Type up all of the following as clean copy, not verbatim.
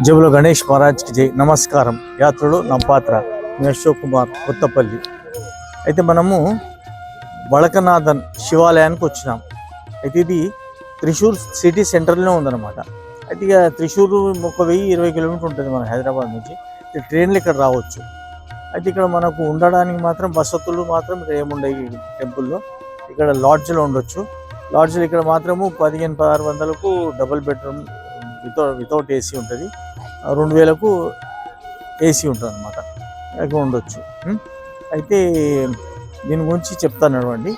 జబుల గణేష్ మహారాజ్కి జై. నమస్కారం. యాత్రలో నా పాత్ర మీ అశోక్ కుమార్, కొత్తపల్లి. అయితే మనము వడకనాథన్ శివాలయానికి వచ్చినాం. అయితే ఇది త్రిశూర్ సిటీ సెంటర్లో ఉందన్నమాట. అయితే ఇక త్రిశూర్ 1020 కిలోమీటర్ ఉంటుంది మన హైదరాబాద్ నుంచి. ట్రైన్లు ఇక్కడ రావచ్చు. అయితే ఇక్కడ మనకు ఉండడానికి మాత్రం వసతులు మాత్రం ఇక్కడ ఏముండవు. టెంపుల్లో ఇక్కడ లాడ్జ్లో ఉండొచ్చు. లాడ్జ్లో ఇక్కడ మాత్రము 1500-1600కు డబుల్ బెడ్రూమ్ వితౌట్ ఏసీ ఉంటుంది. 2000కు ఏసీ ఉంటుంది అన్నమాట. ఇక్కడ ఉండొచ్చు. అయితే దీని గురించి చెప్తాను నడవండి.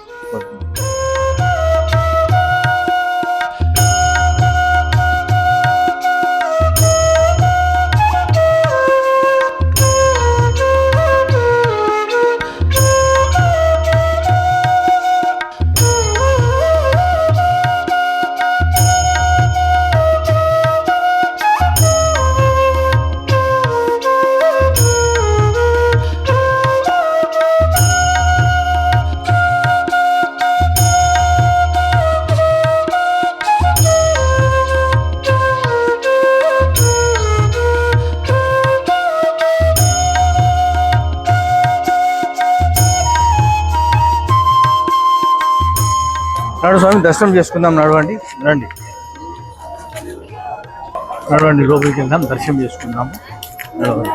నాడు స్వామి దర్శనం చేసుకుందాం. నడవండి రండి, నడవండి లోపలికి వెళ్దాం, దర్శనం చేసుకుందాము. నడవండి.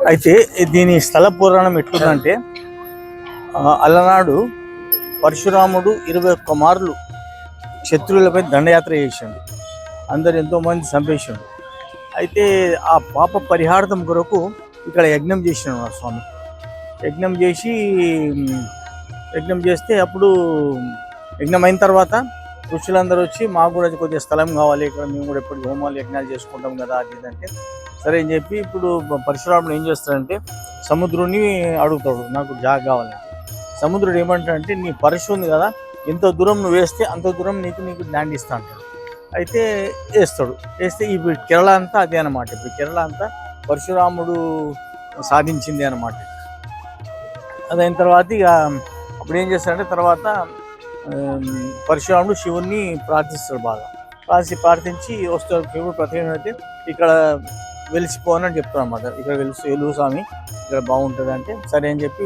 అయితే దీని స్థల పురాణం ఎట్లుందంటే, అలనాడు పరశురాముడు 21 మార్లు శత్రువులపై దండయాత్ర చేశాడు. అందరు ఎంతోమంది చంపేశాడు. అయితే ఆ పాప పరిహార్థం కొరకు ఇక్కడ యజ్ఞం చేసినాడు స్వామి. యజ్ఞం చేస్తే అప్పుడు యజ్ఞం అయిన తర్వాత ఋషులందరూ వచ్చి మాకు కూడా కొద్దిగా స్థలం కావాలి, ఇక్కడ మేము కూడా ఎప్పుడు హోమాలు యజ్ఞాలు చేసుకుంటాం కదా అది అంటే సరే అని చెప్పి ఇప్పుడు పరశురాముడు ఏం చేస్తాడంటే సముద్రుని అడుగుతాడు, నాకు జాగ కావాలంటే. సముద్రుడు ఏమంటాడంటే, నీ పరశు ఉంది కదా, ఎంత దూరం నువ్వు వేస్తే అంత దూరం నీకు ల్యాండ్ ఇస్తా అంటాడు. అయితే వేస్తే ఇప్పుడు కేరళ అంతా అదే అనమాట. ఇప్పుడు కేరళ అంతా పరశురాముడు సాధించింది అనమాట. అదైన తర్వాత ఇక అప్పుడు ఏం చేస్తాడంటే, తర్వాత పరశురాముడు శివుణ్ణి ప్రార్థిస్తాడు. బాగా ప్రార్థించి వస్తాడు. శివుడు ప్రత్యేకం అయితే ఇక్కడ వెలిసిపోనని చెప్తాడు అనమాట. ఇక్కడ వెలుగు స్వామి, ఇక్కడ బాగుంటుంది అంటే సరే అని చెప్పి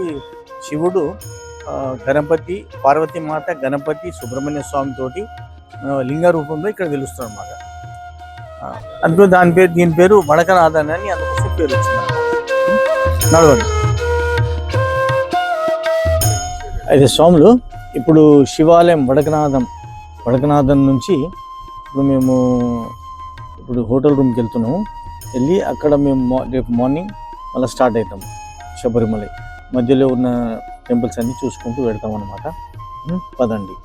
శివుడు గణపతి, పార్వతీమాత, గణపతి, సుబ్రహ్మణ్య స్వామి తోటి లింగ రూపంలో ఇక్కడ వెలుస్తాడు అనమాట. అందులో దీని పేరు వడకనాథన్ అని అందుకోసం పేరు వచ్చింది. నడవండి. అయితే స్వాములు ఇప్పుడు శివాలయం వడకనాథన్ నుంచి ఇప్పుడు హోటల్ రూమ్కి వెళ్తున్నాము. వెళ్ళి అక్కడ మేము రేపు మార్నింగ్ మళ్ళీ స్టార్ట్ అవుతాము. శబరిమల మధ్యలో ఉన్న టెంపుల్స్ అన్నీ చూసుకుంటూ వెళ్తాం అన్నమాట. పదండి.